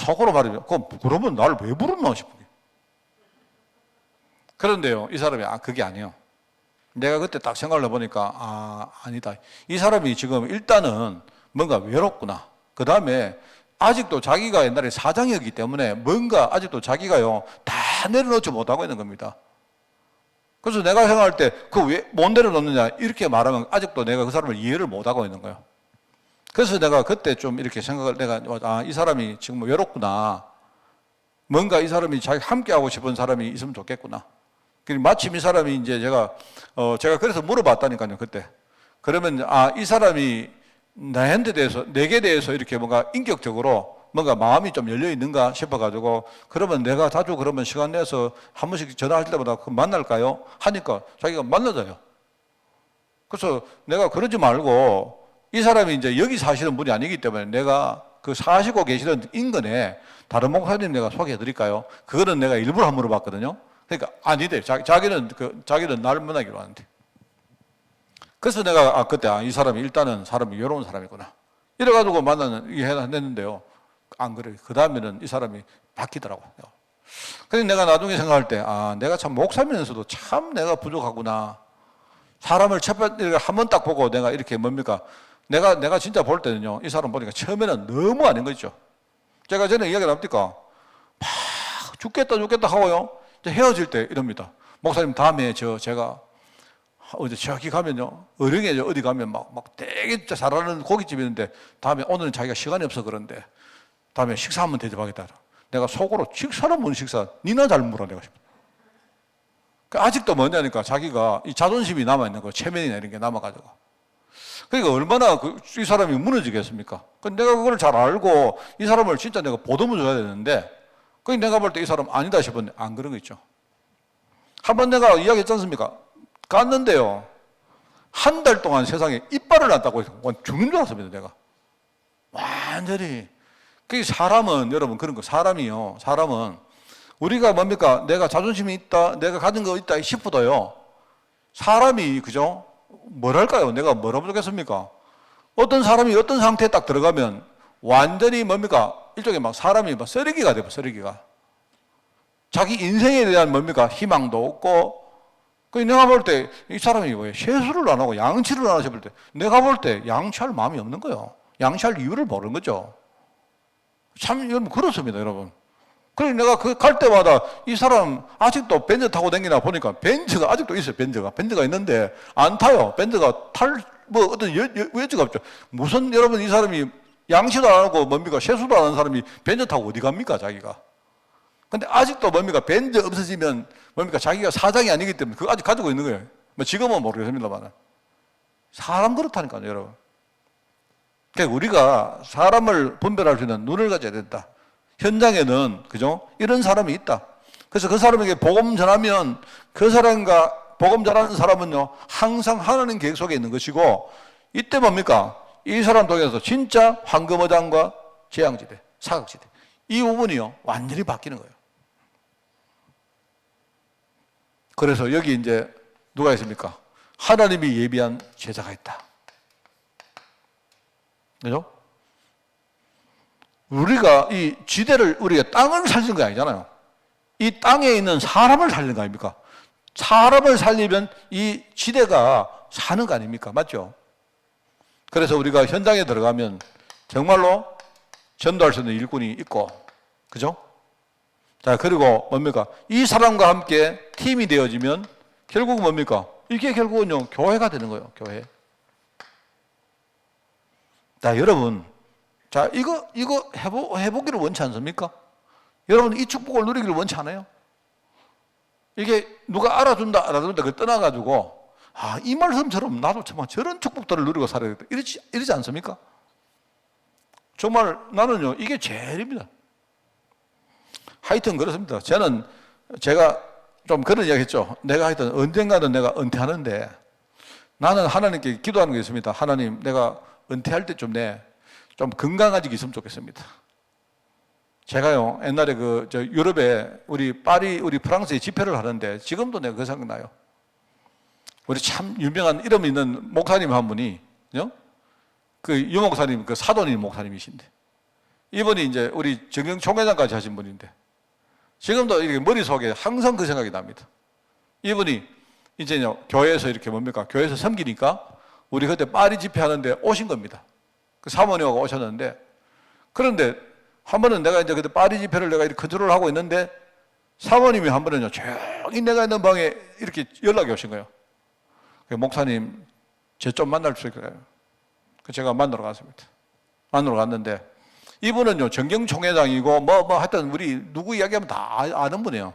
S1: 속으로 말이죠. 그러면 나를 왜 부르나 싶은 게. 그런데요 이 사람이 그게 아니에요. 내가 그때 딱 생각을 해보니까 아니다. 이 사람이 지금 일단은 뭔가 외롭구나. 그 다음에 아직도 자기가 옛날에 사장이었기 때문에 뭔가 아직도 자기가요 다 내려놓지 못하고 있는 겁니다. 그래서 내가 생각할 때 왜 못 내려놓느냐 이렇게 말하면 아직도 내가 그 사람을 이해를 못하고 있는 거예요. 그래서 내가 그때 좀 이렇게 생각을 이 사람이 지금 외롭구나. 뭔가 이 사람이 자기 함께하고 싶은 사람이 있으면 좋겠구나. 마침 이 사람이 이제 제가 그래서 물어봤다니까요 그때. 그러면 이 사람이 내게 대해서 이렇게 뭔가 인격적으로 뭔가 마음이 좀 열려 있는가 싶어가지고 그러면 내가 자주 그러면 시간 내서 한 번씩 전화할 때마다 만날까요? 하니까 자기가 만나자요. 그래서 내가 그러지 말고 이 사람이 이제 여기 사시는 분이 아니기 때문에 내가 그 사시고 계시는 인근에 다른 목사님 내가 소개해 드릴까요? 그거는 내가 일부러 한 물어봤거든요. 그러니까 아니대. 자기는 나를 만나기로 하는데. 그래서 내가 그때 이 사람이 일단은 사람이 외로운 사람이구나. 이래가지고 했는데요. 안 그래요. 그 다음에는 이 사람이 바뀌더라고요. 그래서 내가 나중에 생각할 때, 내가 참 목사면서도 참 내가 부족하구나. 사람을 한 번 딱 보고 내가 이렇게 내가 진짜 볼 때는요, 이 사람 보니까 처음에는 너무 아닌 거죠. 제가 전에 이야기를 합니까? 막 죽겠다 하고요. 헤어질 때 이럽니다. 목사님, 다음에 제가 어제 저기 가면요, 어령에 어디 가면 막 되게 잘하는 고깃집이 있는데, 다음에 오늘은 자기가 시간이 없어 그런데, 다음에 식사 한번 대접하겠다. 내가 속으로 식사는 뭔 식사? 니나 잘 물어, 내가. 아직도 뭐냐니까 자기가 이 자존심이 남아있는 거, 체면이나 이런 게 남아가지고. 그러니까 얼마나 이 사람이 무너지겠습니까? 내가 그걸 잘 알고 이 사람을 진짜 내가 보듬어 줘야 되는데, 내가 볼 때 이 사람 아니다 싶었는데 안 그런 거 있죠. 한번 내가 이야기했지 않습니까? 갔는데요, 한 달 동안 세상에 이빨을 놨다고 해서 죽는 줄 알았습니다, 내가. 완전히. 사람은, 여러분, 그런 거, 사람은 우리가 내가 자존심이 있다, 내가 가진 거 있다 싶어도요, 사람이, 그죠? 뭐랄까요? 내가 뭐라고 하겠습니까? 어떤 사람이 어떤 상태에 딱 들어가면 완전히 일종의 사람이 쓰레기가 돼요, 쓰레기가. 자기 인생에 대한 희망도 없고, 내가 볼 때 이 사람이 왜 세수를 안 하고 양치를 안 하셔 볼 때, 내가 볼 때 양치할 마음이 없는 거예요. 양치할 이유를 모르는 거죠. 참, 여러분, 그렇습니다, 여러분. 그래서 내가 갈 때마다 이 사람 아직도 벤츠 타고 다니나 보니까 벤츠가 아직도 있어요, 벤츠가 있는데 안 타요. 벤츠가 어떤 여지가 없죠. 무슨, 여러분, 이 사람이 양치도 안 하고 세수도 안 하는 사람이 벤츠 타고 어디 갑니까, 자기가. 근데 아직도 벤츠 없어지면 자기가 사장이 아니기 때문에 그거 아직 가지고 있는 거예요. 지금은 모르겠습니다만. 사람 그렇다니까요, 여러분. 그러니까 우리가 사람을 분별할 수 있는 눈을 가져야 된다. 현장에는, 그죠? 이런 사람이 있다. 그래서 그 사람에게 복음 전하면 그 사람과 복음 전하는 사람은요, 항상 하나님 계획 속에 있는 것이고, 이때 이 사람 통해서 진짜 황금어장과 재앙지대, 사각지대. 이 부분이요, 완전히 바뀌는 거예요. 그래서 여기 이제 누가 있습니까? 하나님이 예비한 제자가 있다. 그죠? 우리가 이 지대를, 우리가 땅을 살리는 거 아니잖아요. 이 땅에 있는 사람을 살리는 거 아닙니까? 사람을 살리면 이 지대가 사는 거 아닙니까? 맞죠? 그래서 우리가 현장에 들어가면 정말로 전도할 수 있는 일꾼이 있고, 그죠? 자, 그리고 이 사람과 함께 팀이 되어지면 결국은 이게 결국은요, 교회가 되는 거예요, 교회. 자, 여러분. 자, 이거 해보기를 원치 않습니까? 여러분, 이 축복을 누리기를 원치 않아요? 이게 누가 알아준다, 그걸 떠나가지고, 이 말씀처럼 나도 정말 저런 축복들을 누리고 살아야겠다. 이러지 않습니까? 정말 나는요, 이게 제일입니다. 하여튼 그렇습니다. 제가 좀 그런 이야기 했죠. 내가 하여튼 언젠가는 내가 은퇴하는데, 나는 하나님께 기도하는 게 있습니다. 하나님, 내가 은퇴할 때쯤 좀 건강해지게 있으면 좋겠습니다. 제가요, 옛날에 유럽에 우리 프랑스에 집회를 하는데, 지금도 내가 그 생각나요. 우리 참 유명한 이름 있는 목사님 한 분이, 유 목사님, 사도님 목사님이신데, 이분이 이제 우리 정경 총회장까지 하신 분인데, 지금도 이렇게 머릿속에 항상 그 생각이 납니다. 이분이 이제요, 교회에서 이렇게 교회에서 섬기니까, 우리 그때 파리 집회하는데 오신 겁니다. 그 사모님하고 오셨는데, 그런데 한 번은 내가 이제 그때 파리 집회를 내가 이렇게 컨트롤 하고 있는데, 사모님이 한 번은요, 조용히 내가 있는 방에 이렇게 연락이 오신 거예요. 목사님, 제 좀 만날 수 있을까요? 제가 만나러 갔습니다. 만나러 갔는데, 이분은요, 정경총회장이고, 하여튼 우리 누구 이야기하면 다 아는 분이에요.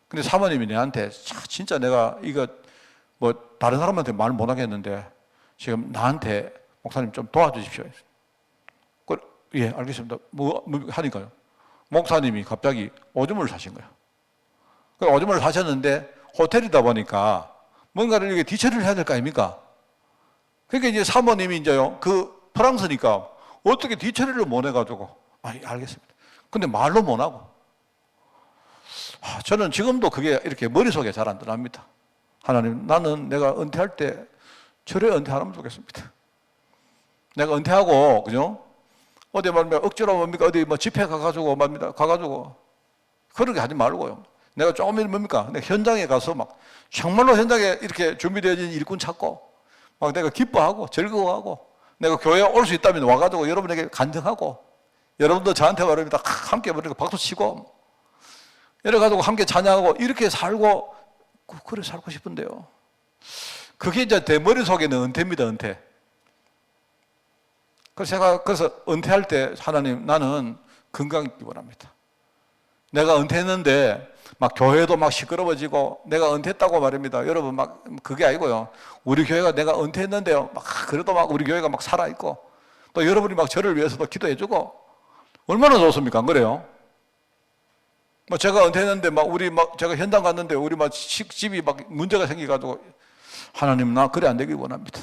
S1: 근데 사모님이 내한테, 진짜 내가 이거 다른 사람한테 말 못 하겠는데, 지금 나한테 목사님 좀 도와주십시오. 예, 알겠습니다. 하니까요. 목사님이 갑자기 오줌을 사신 거예요. 오줌을 사셨는데, 호텔이다 보니까 뭔가를 이렇게 뒤처리를 해야 될 거 아닙니까? 그러니까 이제 사모님이 이제요, 그 프랑스니까 어떻게 뒤처리를 못 해가지고, 알겠습니다. 근데 말로 못 하고. 저는 지금도 그게 이렇게 머릿속에 잘 안 들어갑니다. 하나님, 나는 내가 은퇴할 때 저래 은퇴하면 좋겠습니다. 내가 은퇴하고, 그죠? 어디 말입니까? 억지로 뭡니까? 어디 뭐 집회 가가지고 말입니다. 가가지고. 그렇게 하지 말고요. 내가 조금이면 뭡니까? 내가 현장에 가서 막, 정말로 현장에 이렇게 준비되어진 일꾼 찾고, 막 내가 기뻐하고, 즐거워하고, 내가 교회에 올 수 있다면 와가지고 여러분에게 간증하고, 여러분도 저한테 말입니다. 함께 말이니까 박수 치고, 이래가지고 함께 찬양하고, 이렇게 살고, 그래 살고 싶은데요. 그게 이제 내 머릿속에는 은퇴입니다, 은퇴. 그래서 제가 은퇴할 때 하나님, 나는 건강 있기 원합니다. 내가 은퇴했는데 막 교회도 막 시끄러워지고 내가 은퇴했다고 말입니다. 여러분 막 그게 아니고요. 우리 교회가 내가 은퇴했는데요. 막 그래도 막 우리 교회가 막 살아있고 또 여러분이 막 저를 위해서도 기도해주고 얼마나 좋습니까? 안 그래요? 뭐 제가 은퇴했는데 막 우리 막 제가 현장 갔는데 우리 막 집이 막 문제가 생겨가지고 하나님 나 그래 안 되길 원합니다.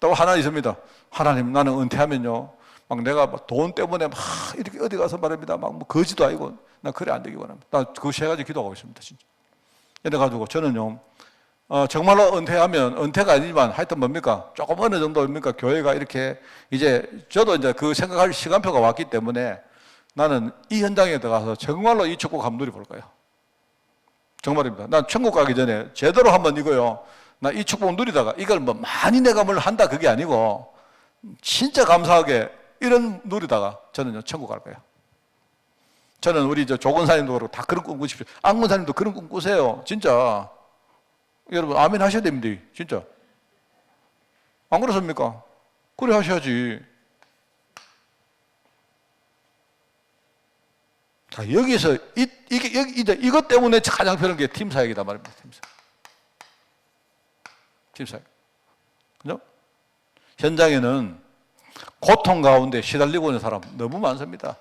S1: 또 하나 있습니다. 하나님 나는 은퇴하면요. 막 내가 막 돈 때문에 막 이렇게 어디 가서 말입니다. 막 뭐 거지도 아니고 나 그래 안 되길 원합니다. 나 그거 세 가지 기도하고 있습니다. 진짜. 이래가지고 저는요. 정말로 은퇴하면 은퇴가 아니지만 하여튼 뭡니까? 조금 어느 정도입니까? 교회가 이렇게 이제 저도 이제 그 생각할 시간표가 왔기 때문에 나는 이 현장에 들어가서 정말로 이 축복 한번 누려볼 거예요. 정말입니다. 난 천국 가기 전에 제대로 한번 이거요. 나 이 축복 누리다가 이걸 뭐 많이 내가 뭘 한다 그게 아니고 진짜 감사하게 이런 누리다가 저는요 천국 갈 거예요. 저는 우리 조건사님도 그렇고 다 그런 꿈 꾸십시오. 안건사님도 그런 꿈 꾸세요. 진짜 여러분 아멘 하셔야 됩니다. 진짜 안 그렇습니까? 그래 하셔야지. 자 여기서 이것 때문에 가장 편한 게 팀사역이다 말입니다. 팀사역. 그죠? 현장에는 고통 가운데 시달리고 있는 사람 너무 많습니다.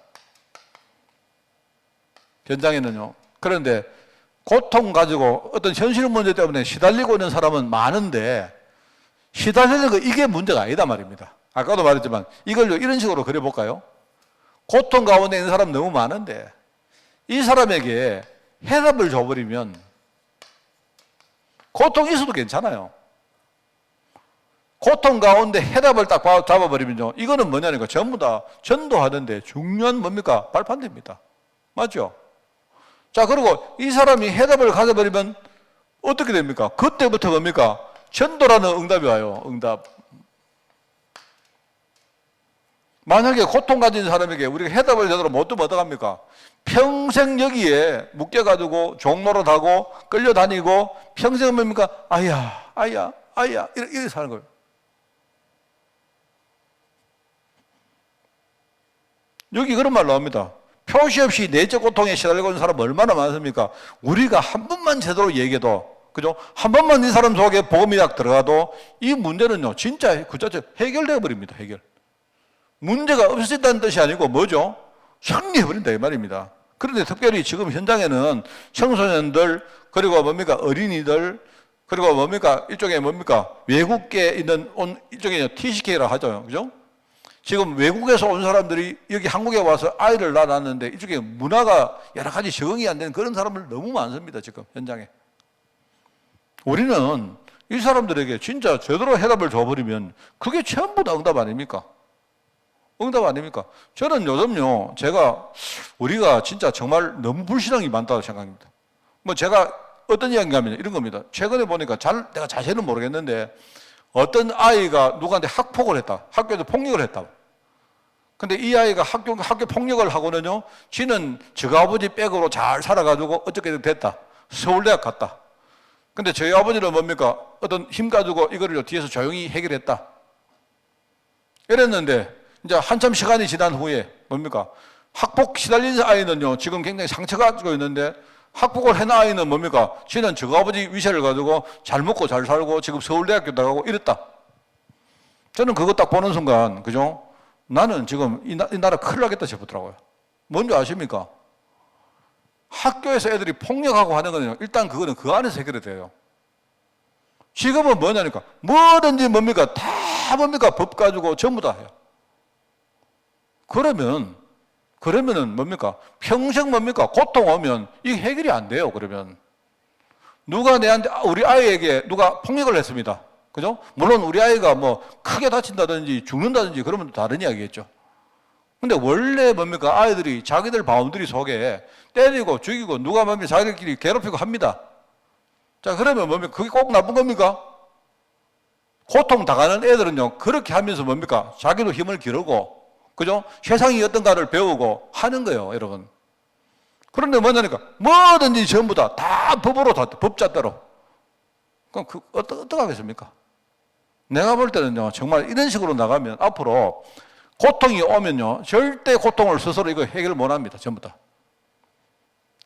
S1: 현장에는요. 그런데 고통 가지고 어떤 현실 문제 때문에 시달리고 있는 사람은 많은데 시달리는 거 이게 문제가 아니다 말입니다. 아까도 말했지만 이걸 이런 식으로 그려볼까요? 고통 가운데 있는 사람 너무 많은데 이 사람에게 해답을 줘버리면 고통이 있어도 괜찮아요. 고통 가운데 해답을 딱 잡아버리면요. 이거는 뭐냐니까 전부 다 전도하는데 중요한 뭡니까? 발판됩니다. 맞죠? 자, 그리고 이 사람이 해답을 가져버리면 어떻게 됩니까? 그때부터 뭡니까? 전도라는 응답이 와요. 응답. 만약에 고통 가진 사람에게 우리가 해답을 제대로 못 두면 어떡합니까? 평생 여기에 묶여가지고 종노릇하고 끌려다니고 평생 뭡니까? 아야 이렇게 사는 거예요. 여기 그런 말로 합니다. 표시 없이 내적 고통에 시달리고 있는 사람 얼마나 많습니까? 우리가 한 번만 제대로 얘기해도, 그죠? 한 번만 이 사람 속에 복음이 딱 들어가도 이 문제는요, 진짜 그 자체 해결되어 버립니다, 해결. 문제가 없어진다는 뜻이 아니고 뭐죠? 승리해버린다, 이 말입니다. 그런데 특별히 지금 현장에는 청소년들, 그리고 뭡니까? 어린이들, 그리고 뭡니까? 이쪽에 뭡니까? 외국계 있는, 이쪽에 TCK라 하죠, 그죠? 지금 외국에서 온 사람들이 여기 한국에 와서 아이를 낳았는데 이쪽에 문화가 여러 가지 적응이 안 되는 그런 사람들 너무 많습니다. 지금 현장에. 우리는 이 사람들에게 진짜 제대로 해답을 줘버리면 그게 전부 다 응답 아닙니까? 응답 아닙니까? 저는 요즘요, 우리가 진짜 정말 너무 불신앙이 많다고 생각합니다. 뭐 제가 어떤 이야기인가 하면 이런 겁니다. 최근에 보니까 내가 자세히는 모르겠는데 어떤 아이가 누구한테 학폭을 했다. 학교에서 폭력을 했다. 근데 이 아이가 학교 폭력을 하고는요, 지는 저희 아버지 백으로 잘 살아가지고 어떻게든 됐다. 서울대학 갔다. 근데 저희 아버지는 뭡니까? 어떤 힘 가지고 이거를 뒤에서 조용히 해결했다. 이랬는데, 이제 한참 시간이 지난 후에 뭡니까? 학폭 시달린 아이는요, 지금 굉장히 상처가 가지고 있는데, 학폭을 해놓은 아이는 뭡니까? 지는 저희 아버지 위세를 가지고 잘 먹고 잘 살고 지금 서울대학교 나가고 이랬다. 저는 그거 딱 보는 순간, 그죠? 나는 지금 이 나라 큰일 나겠다 싶더라고요. 뭔지 아십니까? 학교에서 애들이 폭력하고 하는 거는요, 일단 그거는 그 안에서 해결이 돼요. 지금은 뭐냐니까 뭐든지 뭡니까 다 뭡니까 법 가지고 전부 다 해요. 그러면은 뭡니까 평생 뭡니까 고통 오면 이게 해결이 안 돼요. 그러면 누가 내한테 우리 아이에게 누가 폭력을 했습니다. 그죠? 물론 우리 아이가 뭐 크게 다친다든지 죽는다든지 그러면 다른 이야기겠죠. 근데 원래 뭡니까 아이들이 자기들 바운더리 속에 때리고 죽이고 누가 뭡니까 자기들끼리 괴롭히고 합니다. 자, 그러면 뭡니까? 그게 꼭 나쁜 겁니까? 고통 당하는 애들은요, 그렇게 하면서 뭡니까? 자기도 힘을 기르고, 그죠? 세상이 어떤가를 배우고 하는 거예요, 여러분. 그런데 뭐냐니까, 뭐든지 전부 다 법으로, 다 법잣대로. 그럼 어떻게 하겠습니까? 내가 볼 때는요, 정말 이런 식으로 나가면 앞으로 고통이 오면요, 절대 고통을 스스로 이거 해결 못 합니다, 전부 다.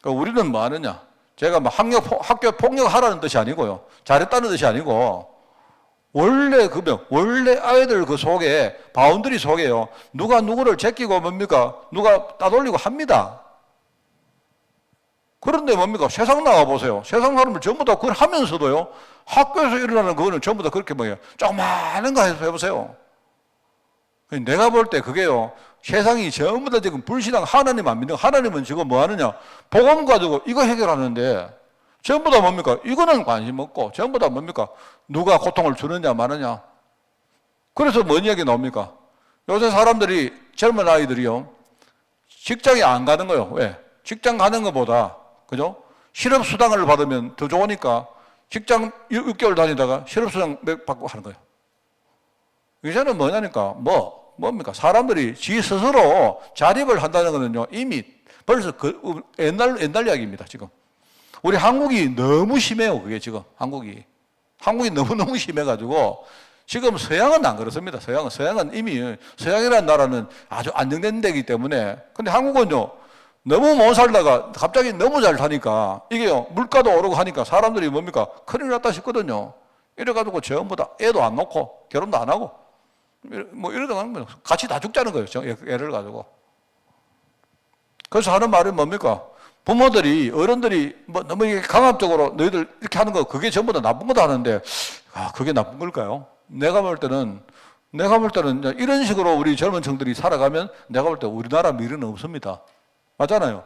S1: 그러니까 우리는 뭐 하느냐? 제가 뭐 학교 폭력하라는 뜻이 아니고요. 잘했다는 뜻이 아니고, 원래 아이들 그 속에, 바운더리 속에요. 누가 누구를 제끼고 뭡니까? 누가 따돌리고 합니다. 그런데 뭡니까? 세상 나가보세요. 세상 사람들 전부 다 그걸 하면서도요. 학교에서 일어나는 그거는 전부 다 그렇게 뭐예요? 조그마한 거 해보세요. 내가 볼 때 그게요. 세상이 전부 다 지금 불신앙 하나님 안 믿는 하나님은 지금 뭐 하느냐? 복음 가지고 이거 해결하는데 전부 다 뭡니까? 이거는 관심 없고 전부 다 뭡니까? 누가 고통을 주느냐 마느냐. 그래서 뭔 이야기 나옵니까? 요새 사람들이 젊은 아이들이요. 직장에 안 가는 거요. 왜? 직장 가는 것보다 그죠? 실업수당을 받으면 더 좋으니까 직장 6개월 다니다가 실업수당 받고 하는 거예요. 이제는 뭐냐니까 뭡니까? 사람들이 지 스스로 자립을 한다는 거는요, 이미 벌써 옛날 이야기입니다, 지금. 우리 한국이 너무 심해요, 그게 지금, 한국이 너무너무 심해가지고, 지금 서양은 안 그렇습니다, 서양은 이미, 서양이라는 나라는 아주 안정된 데이기 때문에, 근데 한국은요, 너무 못 살다가 갑자기 너무 잘 사니까, 이게요, 물가도 오르고 하니까 사람들이 뭡니까? 큰일 났다 싶거든요. 이래가지고 전부 다 애도 안 놓고, 결혼도 안 하고, 뭐 이러다가 같이 다 죽자는 거예요. 애를 가지고. 그래서 하는 말이 뭡니까? 부모들이 어른들이 뭐 너무 강압적으로 너희들 이렇게 하는 거 그게 전부 다 나쁜 거다 하는데 그게 나쁜 걸까요? 내가 볼 때는 이런 식으로 우리 젊은 층들이 살아가면 내가 볼 때 우리나라 미래는 없습니다. 맞잖아요.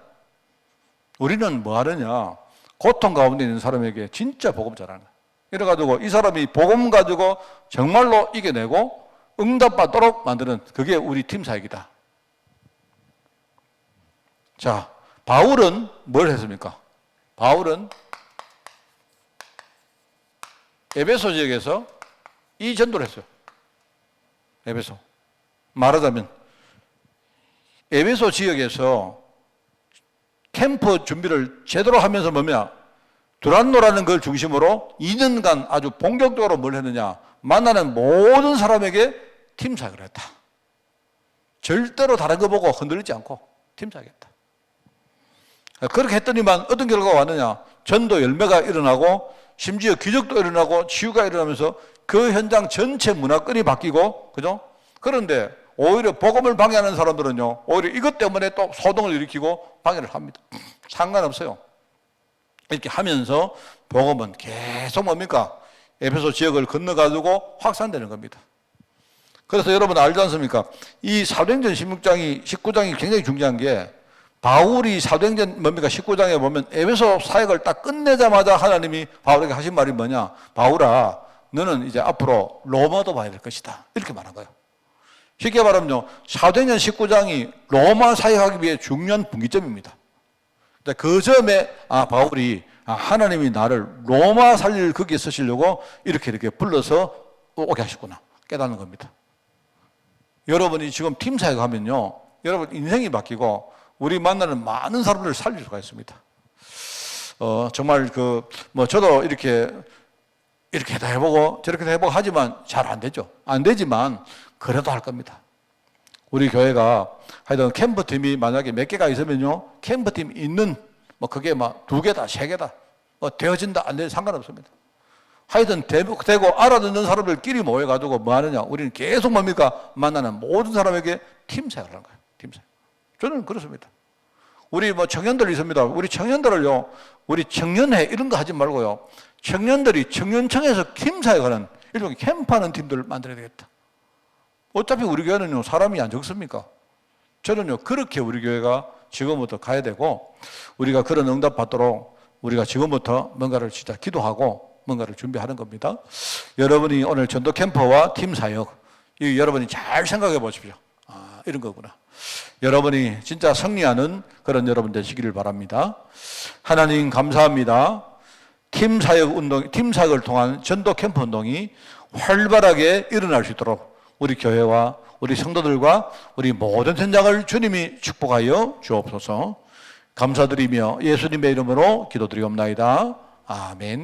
S1: 우리는 뭐 하느냐? 고통 가운데 있는 사람에게 진짜 복음 전하는 거예요. 이래가지고 이 사람이 복음 가지고 정말로 이겨내고 응답받도록 만드는 그게 우리 팀 사역이다. 자, 바울은 뭘 했습니까? 바울은 에베소 지역에서 이 전도를 했어요. 에베소. 말하자면 에베소 지역에서 캠프 준비를 제대로 하면서 뭐냐? 두란노라는 걸 중심으로 2년간 아주 본격적으로 뭘 했느냐? 만나는 모든 사람에게 팀 사역을 했다. 절대로 다른 거 보고 흔들리지 않고 팀 사역했다. 그렇게 했더니만 어떤 결과가 왔느냐? 전도 열매가 일어나고 심지어 기적도 일어나고 치유가 일어나면서 그 현장 전체 문화권이 바뀌고, 그죠? 그런데 오히려 복음을 방해하는 사람들은요, 오히려 이것 때문에 또 소동을 일으키고 방해를 합니다. 상관없어요. 이렇게 하면서 복음은 계속 뭡니까? 에베소 지역을 건너가지고 확산되는 겁니다. 그래서 여러분 알지 않습니까? 이 사도행전 19장이 굉장히 중요한 게 바울이 사도행전 뭡니까? 19장에 보면 에베소 사역을 딱 끝내자마자 하나님이 바울에게 하신 말이 뭐냐? 바울아, 너는 이제 앞으로 로마도 봐야 될 것이다. 이렇게 말한 거예요. 쉽게 말하면요, 사도행전 19장이 로마 사역하기 위해 중요한 분기점입니다. 그 점에 바울이 하나님이 나를 로마 살릴 거기에 쓰시려고 이렇게 불러서 오게 하셨구나 깨닫는 겁니다. 여러분이 지금 팀 사역하면요, 여러분 인생이 바뀌고 우리 만나는 많은 사람들을 살릴 수가 있습니다. 정말 저도 이렇게 다 해보고 저렇게 다 해보고 하지만 잘 안 되죠. 안 되지만 그래도 할 겁니다. 우리 교회가 하여튼 캠프팀이 만약에 몇 개가 있으면요, 캠프팀 있는 그게 막 2개다, 3개다, 되어진다, 안 되는 상관없습니다. 하여튼 되고 알아듣는 사람들끼리 모여가지고 뭐 하느냐? 우리는 계속 뭡니까? 만나는 모든 사람에게 팀 사역을 하는 거예요. 팀 사역. 저는 그렇습니다. 우리 뭐 청년들 있습니다. 우리 청년들을요, 우리 청년회 이런 거 하지 말고요. 청년들이 청년청에서 팀사역하는 일종의 캠프하는 팀들을 만들어야 되겠다. 어차피 우리 교회는요, 사람이 안 적습니까? 저는요, 그렇게 우리 교회가 지금부터 가야 되고, 우리가 그런 응답 받도록 우리가 지금부터 뭔가를 진짜 기도하고 뭔가를 준비하는 겁니다. 여러분이 오늘 전도 캠퍼와 팀 사역, 이 여러분이 잘 생각해 보십시오. 아, 이런 거구나. 여러분이 진짜 승리하는 그런 여러분 되시기를 바랍니다. 하나님 감사합니다. 팀 사역 운동, 팀 사역을 통한 전도 캠프 운동이 활발하게 일어날 수 있도록 우리 교회와 우리 성도들과 우리 모든 현장을 주님이 축복하여 주옵소서. 감사드리며 예수님의 이름으로 기도드리옵나이다. 아멘.